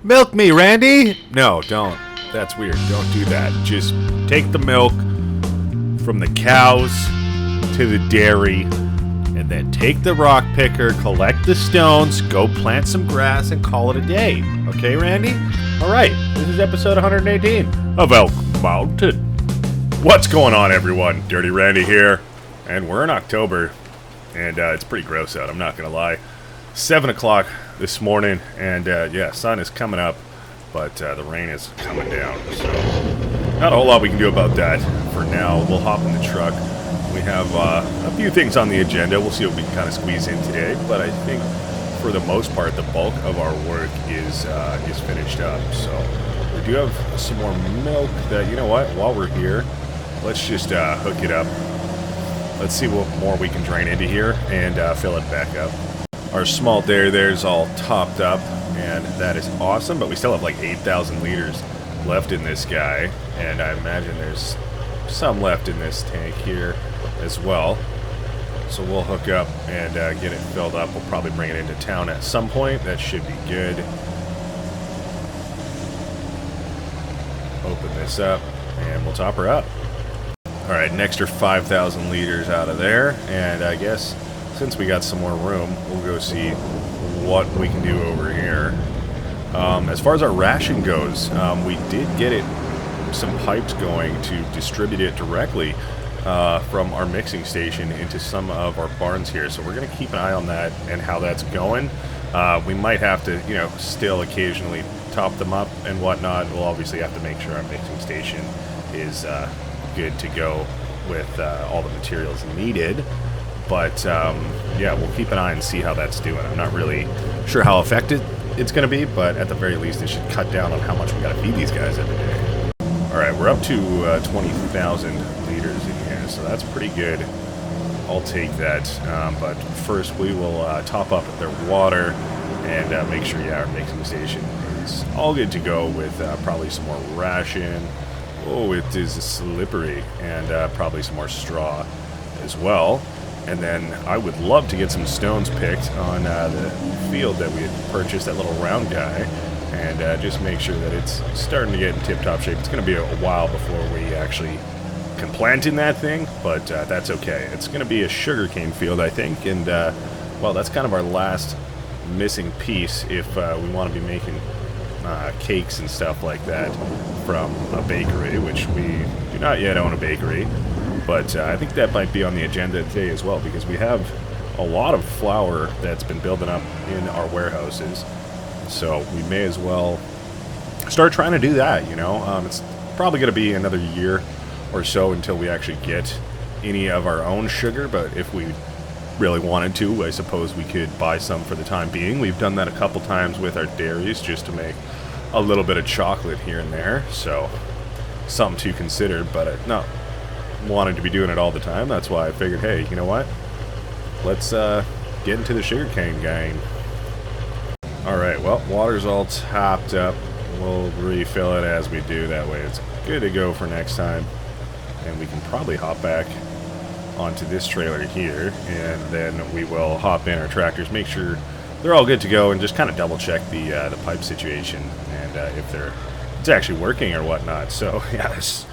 Milk me, Randy! No, don't. That's weird. Don't do that. Just take the milk from the cows to the dairy, and then take the rock picker, collect the stones, go plant some grass, and call it a day. Okay, Randy? Alright, this is episode 118 of Elk Mountain. What's going on, everyone? Dirty Randy here, and we're in October, and it's pretty gross out, I'm not gonna lie. 7 o'clock this morning, and yeah, sun is coming up, but the rain is coming down, so not a whole lot we can do about that. For now, we'll hop in the truck. We have a few things on the agenda. We'll see what we can kind of squeeze in today, but I think for the most part, the bulk of our work is finished up. So we do have some more milk that, you know what, while we're here, let's just hook it up. Let's see what more we can drain into here and fill it back up. Our small dairy there is all topped up, and that is awesome, but we still have like 8,000 liters left in this guy, and I imagine there's some left in this tank here as well. So we'll hook up and get it filled up. We'll probably bring it into town at some point. That should be good. Open this up, and we'll top her up. Alright, an extra 5,000 liters out of there, and I guess since we got some more room, we'll go see what we can do over here. As far as our ration goes, we did get some pipes going to distribute it directly from our mixing station into some of our barns here. So we're going to keep an eye on that and how that's going. We might have to, still occasionally top them up and whatnot. We'll obviously have to make sure our mixing station is good to go with all the materials needed. But yeah, we'll keep an eye and see how that's doing. I'm not really sure how effective it's going to be, but at the very least, it should cut down on how much we got to feed these guys every day. All right, we're up to 20,000 liters in here, so that's pretty good. I'll take that. But first, we will top up their water and make sure, yeah, our mixing station is all good to go with probably some more ration. Oh, it is slippery, and probably some more straw as well. And then I would love to get some stones picked on the field that we had purchased, that little round guy, and just make sure that it's starting to get in tip-top shape. It's going to be a while before we actually can plant in that thing, but that's okay. It's going to be a sugarcane field, I think, and well, that's kind of our last missing piece if we want to be making cakes and stuff like that from a bakery, which we do not yet own a bakery. But I think that might be on the agenda today as well, because we have a lot of flour that's been building up in our warehouses. So we may as well start trying to do that, It's probably going to be another year or so until we actually get any of our own sugar, but if we really wanted to, I suppose we could buy some for the time being. We've done that a couple times with our dairies just to make a little bit of chocolate here and there, so something to consider, but not wanted to be doing it all the time. That's why I figured, hey, you know what? Let's get into the sugarcane gang. Alright, well, water's all topped up. We'll refill it as we do. That way it's good to go for next time. And we can probably hop back onto this trailer here, and then we will hop in our tractors, make sure they're all good to go, and just kind of double check the pipe situation and if it's actually working or whatnot. So yeah, it's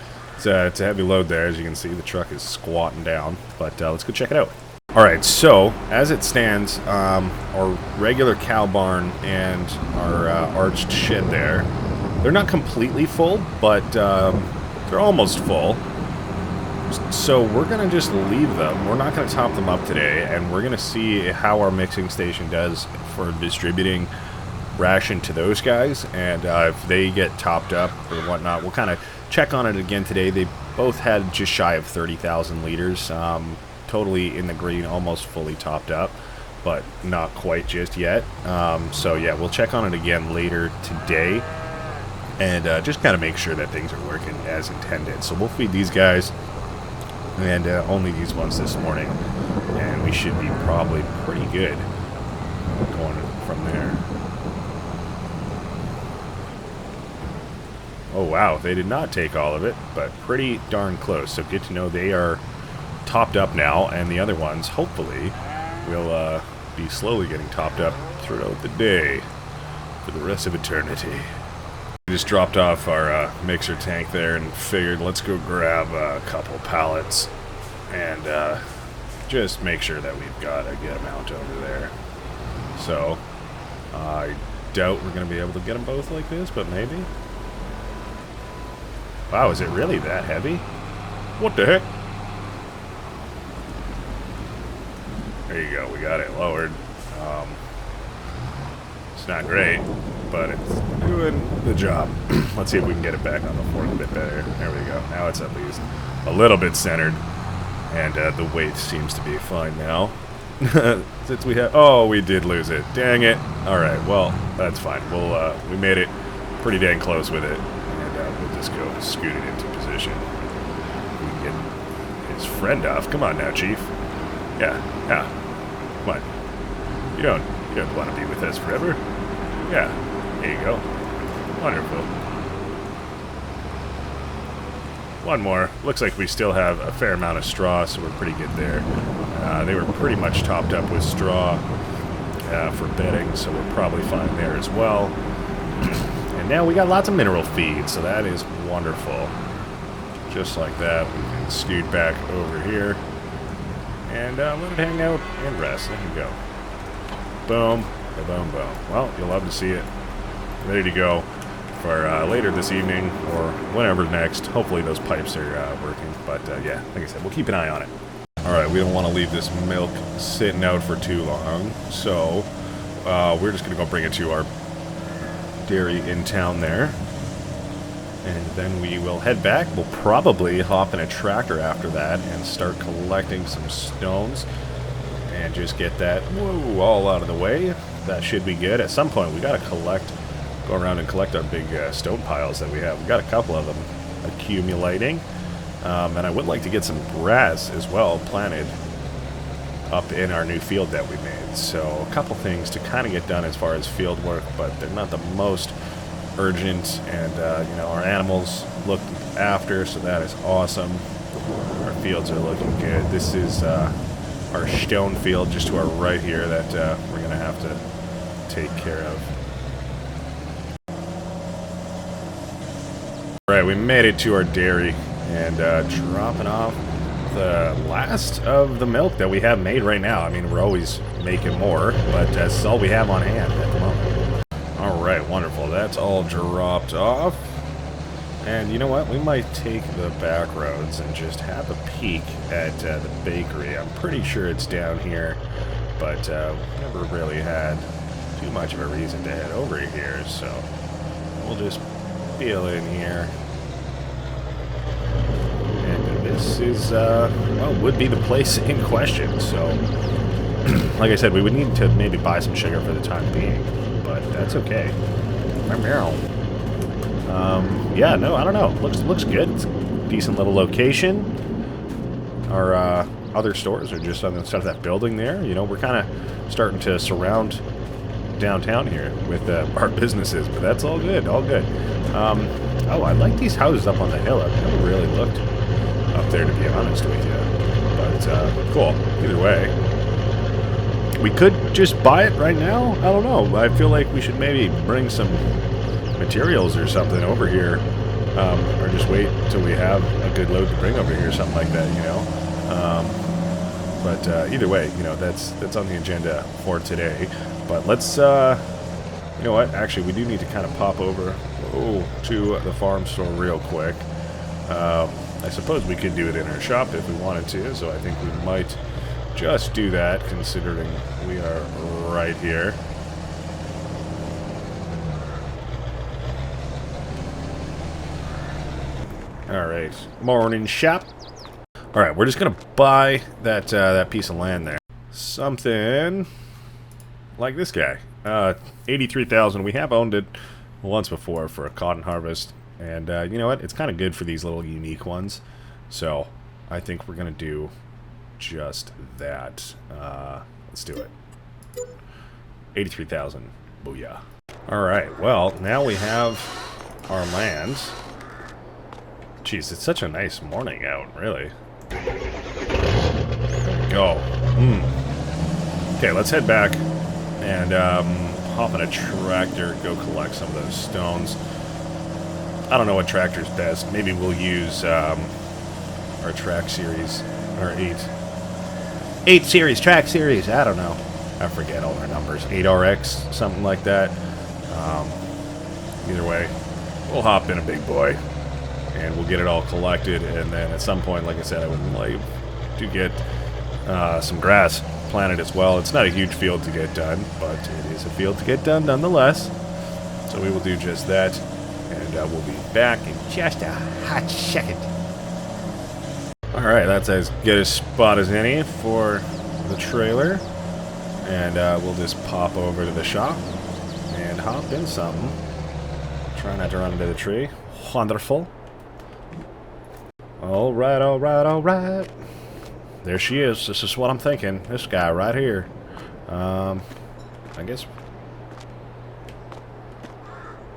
a heavy load there. As you can see, the truck is squatting down, but let's go check it out. Alright, so as it stands, our regular cow barn and our arched shed there, they're not completely full, but they're almost full. So we're going to just leave them. We're not going to top them up today, and we're going to see how our mixing station does for distributing ration to those guys, and if they get topped up or whatnot, we'll kind of check on it again today. They both had just shy of 30,000 liters, totally in the green, almost fully topped up, but not quite just yet. So yeah, we'll check on it again later today, and just kind of make sure that things are working as intended. So we'll feed these guys, and only these ones this morning, and we should be probably pretty good going from there. Oh wow, they did not take all of it, but pretty darn close. So good to know they are topped up now, and the other ones, hopefully, will be slowly getting topped up throughout the day. for the rest of eternity. We just dropped off our mixer tank there and figured let's go grab a couple pallets and just make sure that we've got a good amount over there. So, I doubt we're going to be able to get them both like this, but maybe. Wow, is it really that heavy? What the heck? There you go, we got it lowered. It's not great, but it's doing the job. Let's see if we can get it back on the fork a bit better. There we go. Now it's at least a little bit centered, and the weight seems to be fine now. Since we have, oh, we did lose it. Dang it. All right, well, that's fine. We made it pretty dang close with it, and we'll just go scoot it into position. We can get his friend off. Come on now, Chief. Yeah. Come on. You don't want to be with us forever. Yeah. There you go. Wonderful. One more. Looks like we still have a fair amount of straw, so we're pretty good there. They were pretty much topped up with straw for bedding, so we're probably fine there as well. And now we got lots of mineral feed, so that is wonderful. Just like that, we can scoot back over here and let it hang out and rest. There you go. Boom, boom, boom. Well, you'll love to see it. Ready to go for later this evening or whenever next. Hopefully those pipes are working. But yeah, like I said, we'll keep an eye on it. Alright, we don't want to leave this milk sitting out for too long. So we're just going to go bring it to our dairy in town there. And then we will head back. We'll probably hop in a tractor after that and start collecting some stones. And just get that all out of the way. That should be good. At some point, we got to go around and collect our big stone piles that we have. We got a couple of them accumulating. And I would like to get some grass as well planted up in our new field that we made. So a couple things to kind of get done as far as field work, but they're not the most urgent. And, our animals looked after, so that is awesome. Our fields are looking good. This is our stone field just to our right here that we're going to have to take care of. Alright, we made it to our dairy and dropping off the last of the milk that we have made right now. I mean, we're always making more, but that's all we have on hand at the moment. Alright, wonderful. That's all dropped off. And you know what? We might take the back roads and just have a peek at the bakery. I'm pretty sure it's down here, but never really had too much of a reason to head over here, so we'll just peel in here. And this is, would be the place in question, so like I said, we would need to maybe buy some sugar for the time being, but that's okay. Yeah, no, I don't know. Looks good. It's a decent little location. Our other stores are just on the side of that building there. You know, we're kind of starting to surround downtown here with our businesses, but that's all good, all good. Oh, I like these houses up on the hill. I've never really looked up there, to be honest with you. But cool. Either way, we could just buy it right now. I don't know. I feel like we should maybe bring some materials or something over here, or just wait till we have a good load to bring over here, something like that, you know. But either way, you know, that's on the agenda for today. But let's, you know what? Actually, we do need to kind of pop over to the farm store real quick. I suppose we could do it in our shop if we wanted to, so I think we might just do that, considering we are right here. Alright, morning shop. Alright, we're just gonna buy that that piece of land there. Something like this guy. 83,000. We have owned it once before for a cotton harvest. And you know what? It's kind of good for these little unique ones. So I think we're gonna do just that. Let's do it. 83,000. Booyah. Alright, well, now we have our lands. Jeez, it's such a nice morning out, really. There we go. Okay, let's head back and hop on a tractor, go collect some of those stones. I don't know what tractor's best. Maybe we'll use our track series, our 8 series, track series. I don't know. I forget all their numbers. 8RX, something like that. Either way, we'll hop in a big boy, and we'll get it all collected, and then at some point, like I said, I would like to get some grass planted as well. It's not a huge field to get done, but it is a field to get done nonetheless. So we will do just that, and we'll be back in just a hot second. Alright, that's as good a spot as any for the trailer, and we'll just pop over to the shop and hop in something. Try not to run into the tree. Wonderful. Alright, alright, alright. There she is. This is what I'm thinking. This guy right here. I guess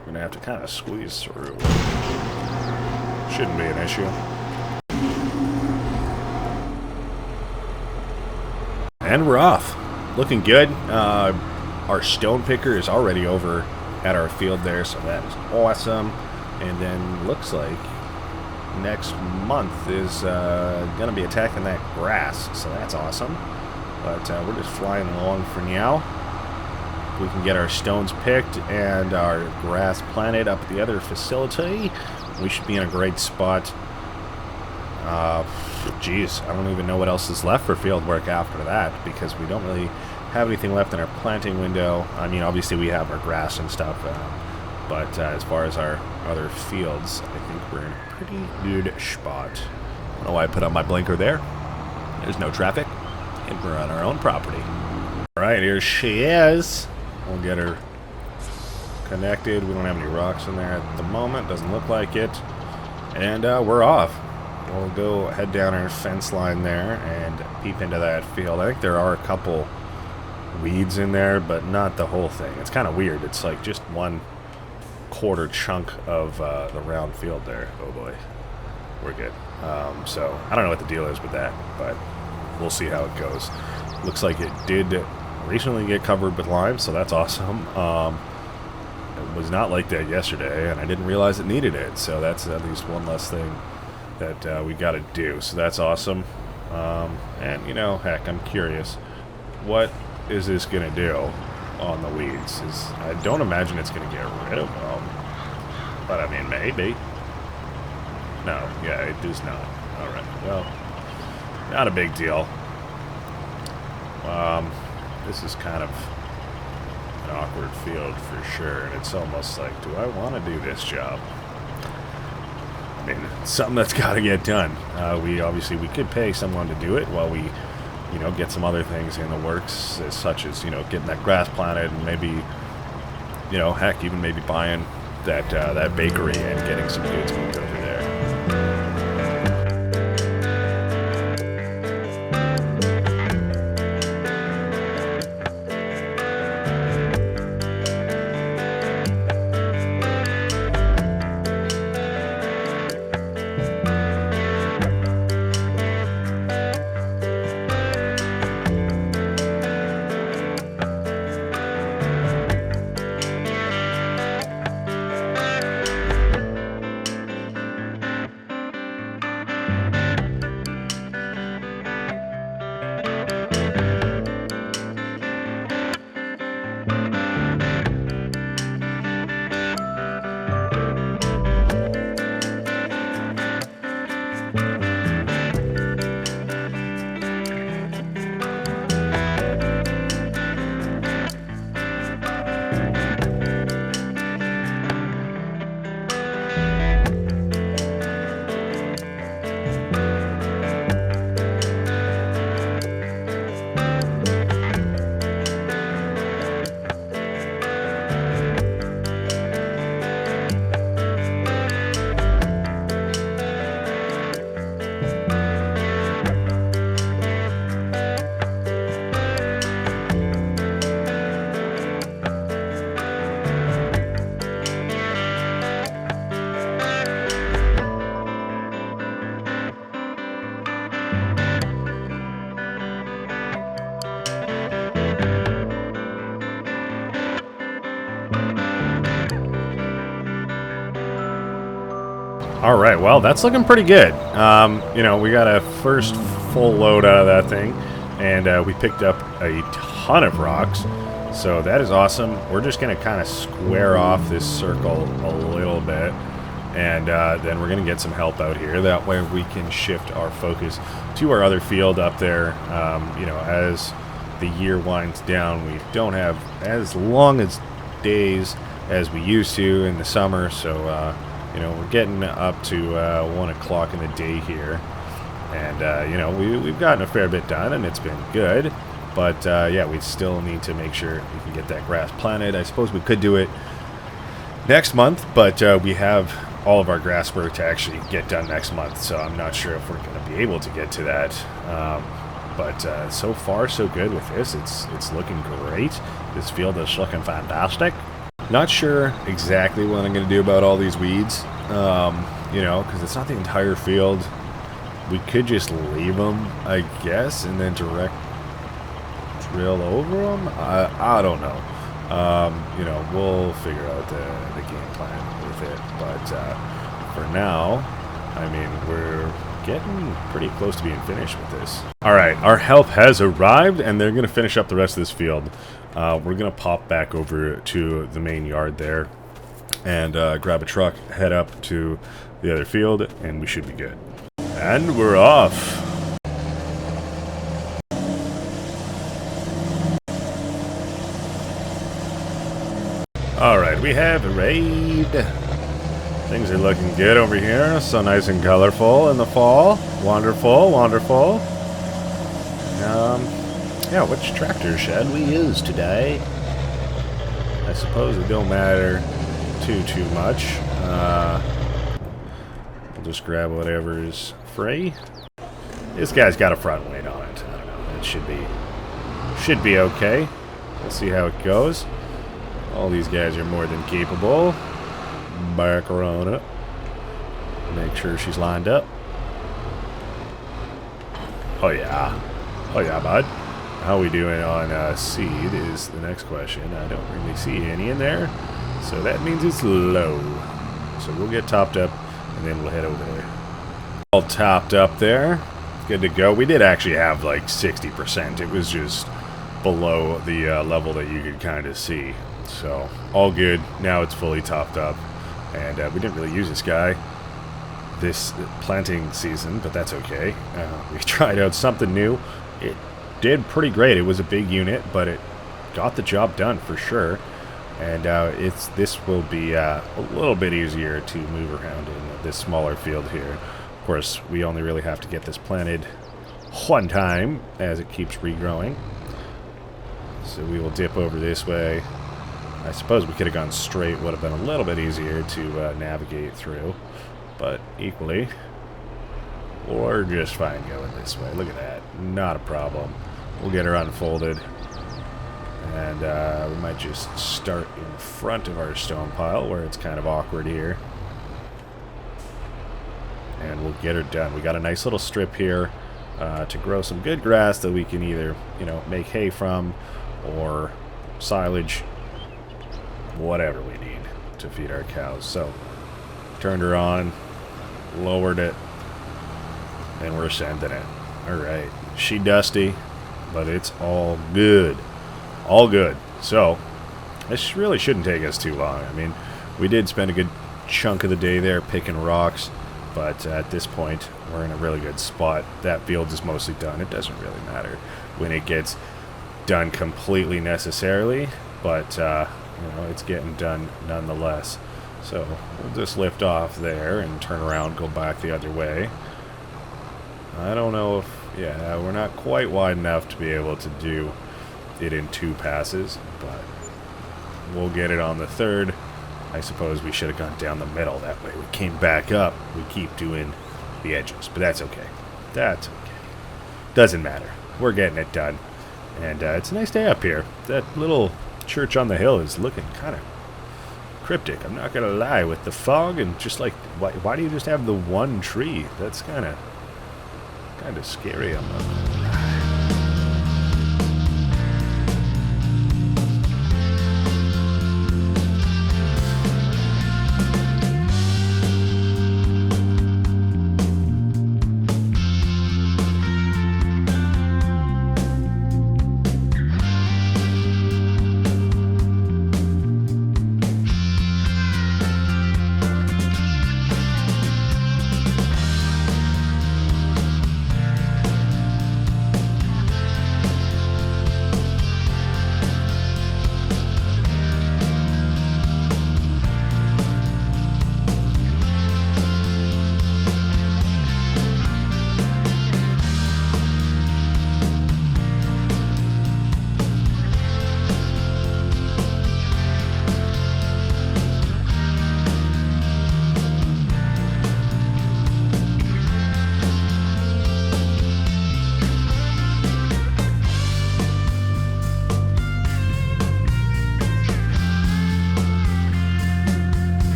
we're gonna have to kind of squeeze through. Shouldn't be an issue. And we're off. Looking good. Our stone picker is already over at our field there, so that is awesome. And then looks like next month is going to be attacking that grass, so that's awesome. But we're just flying along for now. We can get our stones picked and our grass planted up at the other facility. We should be in a great spot. Geez, I don't even know what else is left for field work after that, because we don't really have anything left in our planting window. I mean, obviously we have our grass and stuff, but as far as our other fields, I think we're in a pretty good spot. I don't know why I put on my blinker there. There's no traffic, and we're on our own property. Alright, here she is. We'll get her connected. We don't have any rocks in there at the moment. Doesn't look like it. And we're off. We'll go head down our fence line there and peep into that field. I think there are a couple weeds in there, but not the whole thing. It's kind of weird. It's like just 1/4 chunk of the round field there. Oh boy, we're good. So I don't know what the deal is with that, but we'll see how it goes. Looks like it did recently get covered with lime, so that's awesome. It was not like that yesterday, and I didn't realize it needed it, so that's at least one less thing that we got to do. So that's awesome. And you know, heck, I'm curious, what is this gonna do on the weeds? I don't imagine it's gonna get rid of them, but I mean, maybe. No, yeah, it does not. All right, well, not a big deal. This is kind of an awkward field for sure, and it's almost like, do I want to do this job? I mean, it's something that's got to get done. We could pay someone to do it while we, you know, get some other things in the works, such as, you know, getting that grass planted, and maybe, you know, heck, even maybe buying that bakery and getting some goods moved over there. All right, well, that's looking pretty good. You know, we got a first full load out of that thing, and we picked up a ton of rocks, so that is awesome. We're just going to kind of square off this circle a little bit, and then we're going to get some help out here. That way we can shift our focus to our other field up there. You know, as the year winds down, we don't have as long as days as we used to in the summer, so you know, we're getting up to 1 o'clock in the day here, and you know, we've gotten a fair bit done, and it's been good, but yeah, we still need to make sure we can get that grass planted. I suppose we could do it next month, but we have all of our grass work to actually get done next month, so I'm not sure if we're going to be able to get to that, but so far so good with this. It's looking great. This field is looking fantastic. Not sure exactly what I'm going to do about all these weeds, you know, because it's not the entire field. We could just leave them, I guess, and then direct drill over them. I don't know. You know, we'll figure out the game plan with it. But for now, I mean, we're getting pretty close to being finished with this. All right, our help has arrived, and they're going to finish up the rest of this field. We're going to pop back over to the main yard there and grab a truck, head up to the other field, and we should be good. And we're off. All right, we have arrived. Things are looking good over here. So nice and colorful in the fall. Wonderful, wonderful. Yeah, which tractor should we use today? I suppose it don't matter too much. We'll just grab whatever is free. This guy's got a front weight on it. I don't know. It should be okay. We'll see how it goes. All these guys are more than capable. Back her on up. Make sure she's lined up. Oh yeah. Oh yeah, bud. How we doing on seed is the next question. I don't really see any in there, so that means it's low. So we'll get topped up, and then we'll head over there. All topped up there. Good to go. We did actually have like 60%. It was just below the level that you could kind of see. So all good. Now it's fully topped up, and we didn't really use this guy this planting season, but that's okay. We tried out something new. It did pretty great. It was a big unit, but it got the job done for sure. And this will be a little bit easier to move around in this smaller field here. Of course, we only really have to get this planted one time as it keeps regrowing. So we will dip over this way. I suppose we could have gone straight, would have been a little bit easier to navigate through, but equally, or just fine going this way. Look at that. Not a problem. We'll get her unfolded, and we might just start in front of our stone pile where it's kind of awkward here, and we'll get her done. We got a nice little strip here to grow some good grass that we can either, you know, make hay from or silage, whatever we need to feed our cows. So turned her on, lowered it, and we're sending it. All right, she dusty, but it's all good. All good. So this really shouldn't take us too long. I mean, we did spend a good chunk of the day there picking rocks, but at this point we're in a really good spot. That field is mostly done. It doesn't really matter when it gets done completely necessarily, but you know, it's getting done nonetheless. So we'll just lift off there and turn around, go back the other way. I don't know if, yeah, we're not quite wide enough to be able to do it in 2 passes, but we'll get it on the 3rd. I suppose we should have gone down the middle. That way we came back up. We keep doing the edges, but that's okay. That's okay. Doesn't matter. We're getting it done. And it's a nice day up here. That little church on the hill is looking kind of cryptic. I'm not going to lie, with the fog and just like, why do you just have the one tree? That's kind of scary. I'm not gonna lie.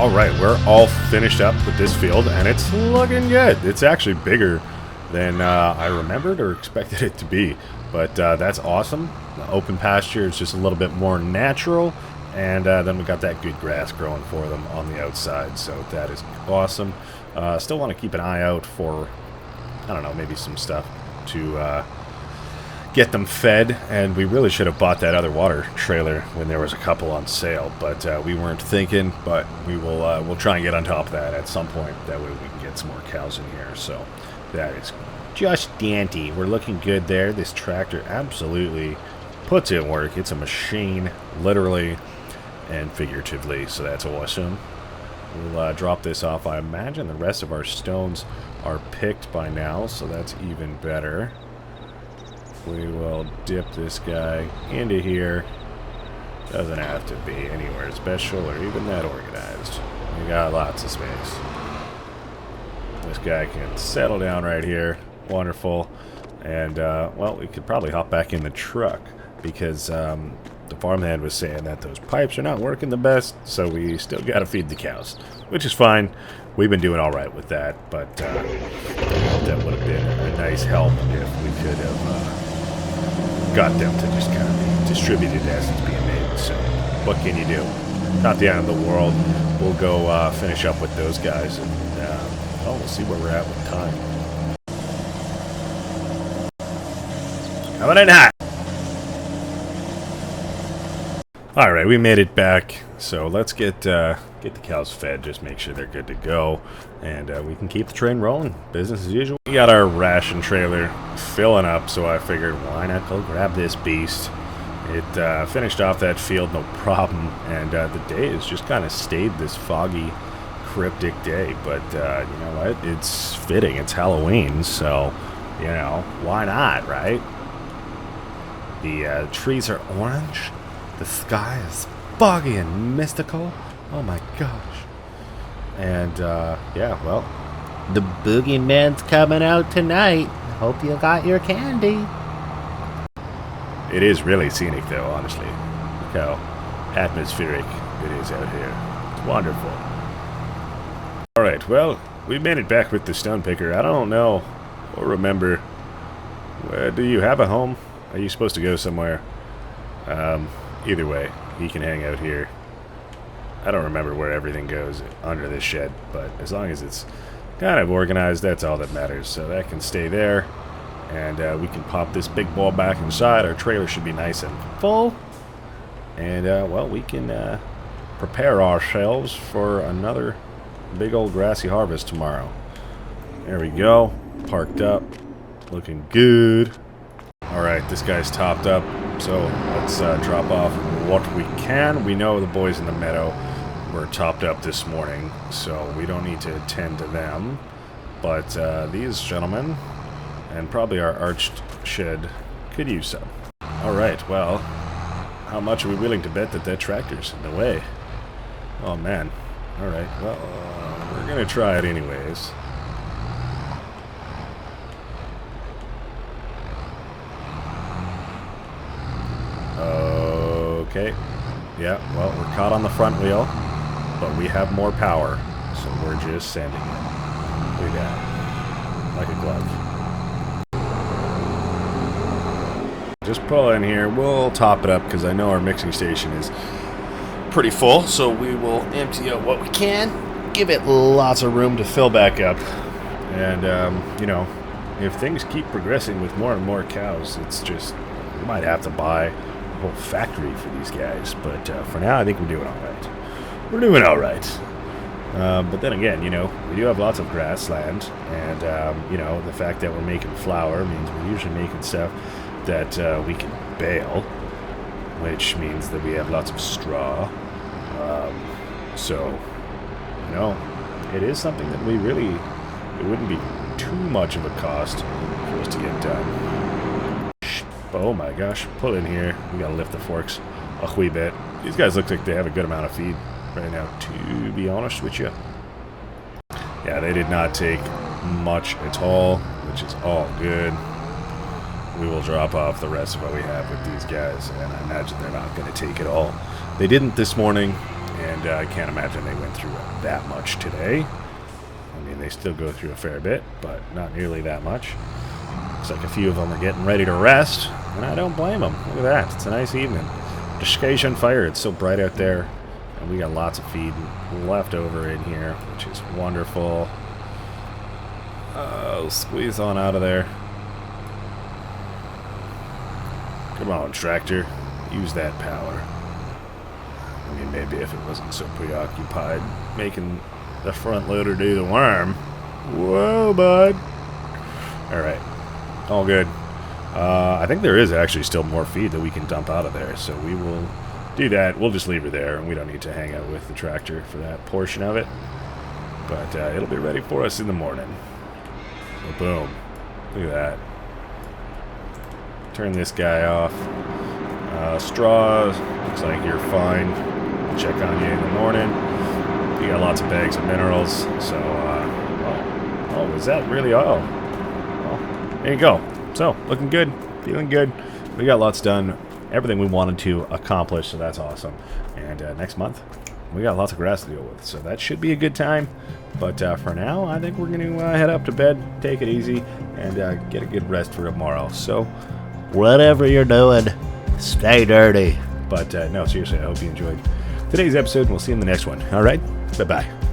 Alright, we're all finished up with this field, and it's looking good. It's actually bigger than I remembered or expected it to be. But that's awesome. The open pasture is just a little bit more natural. And then we got that good grass growing for them on the outside. So that is awesome. Still want to keep an eye out for, I don't know, maybe some stuff to get them fed. And we really should have bought that other water trailer when there was a couple on sale. But we weren't thinking. But we will we'll try and get on top of that at some point. That way we can get some more cows in here. So that is just dandy. We're looking good there. This tractor absolutely puts in work. It's a machine, literally and figuratively, so that's awesome. We'll drop this off. I imagine the rest of our stones are picked by now, so that's even better. We will dip this guy into here. Doesn't have to be anywhere special or even that organized. We got lots of space. This guy can settle down right here. Wonderful. And, well, we could probably hop back in the truck because the farmhand was saying that those pipes are not working the best, so we still got to feed the cows, which is fine. We've been doing all right with that, but that would have been a nice help if we could have got them to just kind of be distributed as it's being made. So what can you do? Not the end of the world. We'll go finish up with those guys, and well, we'll see where we're at with time. Coming in hot. Alright, we made it back, so let's get the cows fed, just make sure they're good to go, and we can keep the train rolling, business as usual. We got our ration trailer filling up, so I figured, why not go grab this beast. It finished off that field, no problem, and the day has just kind of stayed this foggy, cryptic day, but you know what, it's fitting, it's Halloween, so, you know, why not, right? The trees are orange. The sky is foggy and mystical. Oh my gosh. And, yeah, well, the boogeyman's coming out tonight. Hope you got your candy. It is really scenic, though, honestly. Look how atmospheric it is out here. It's wonderful. Alright, well, we made it back with the stone picker. I don't know or remember. Do you have a home? Are you supposed to go somewhere? Either way, he can hang out here. I don't remember where everything goes under this shed, but as long as it's kind of organized, that's all that matters. So that can stay there, and we can pop this big ball back inside. Our trailer should be nice and full, and well, we can prepare ourselves for another big old grassy harvest tomorrow. There we go, parked up, looking good. Alright, this guy's topped up, so let's drop off what we can. We know the boys in the meadow were topped up this morning, so we don't need to attend to them. But these gentlemen, and probably our arched shed, could use some. Alright, well, how much are we willing to bet that that tractor's in the way? Oh man. Alright, well, we're gonna try it anyways. Okay, yeah, well, we're caught on the front wheel, but we have more power, so we're just sending it. Look at that, like a glove. Just pull in here, we'll top it up, because I know our mixing station is pretty full, so we will empty out what we can, give it lots of room to fill back up, and, you know, if things keep progressing with more and more cows, it's just, we might have to buy whole factory for these guys, but for now I think we're doing alright. We're doing alright. But then again, you know, we do have lots of grassland, and you know, the fact that we're making flour means we're usually making stuff that we can bale, which means that we have lots of straw. So, you know, it is something that we really, it wouldn't be too much of a cost for us to get done. Oh my gosh, pull in here. We gotta lift the forks a wee bit. These guys look like they have a good amount of feed right now, to be honest with you. Yeah, they did not take much at all, which is all good. We will drop off the rest of what we have with these guys, and I imagine they're not going to take it all. They didn't this morning, and I can't imagine they went through that much today. I mean, they still go through a fair bit, but not nearly that much. Looks like a few of them are getting ready to rest, and I don't blame them. Look at that. It's a nice evening. The sky's on fire. It's so bright out there, and we got lots of feed left over in here, which is wonderful. Squeeze on out of there. Come on, tractor. Use that power. I mean, maybe if it wasn't so preoccupied making the front loader do the worm. Whoa, bud. Alright. All good. I think there is actually still more feed that we can dump out of there, so we will do that. We'll just leave her there, and we don't need to hang out with the tractor for that portion of it. But it'll be ready for us in the morning. Well, boom. Look at that. Turn this guy off. Straw, looks like you're fine. I'll check on you in the morning. You got lots of bags of minerals, so, oh, is that really all? Well, there you go. So, looking good, feeling good. We got lots done, everything we wanted to accomplish, so that's awesome. And next month, we got lots of grass to deal with, so that should be a good time. But for now, I think we're going to head up to bed, take it easy, and get a good rest for tomorrow. So, whatever you're doing, stay dirty. But no, seriously, I hope you enjoyed today's episode, and we'll see you in the next one. All right? Bye-bye.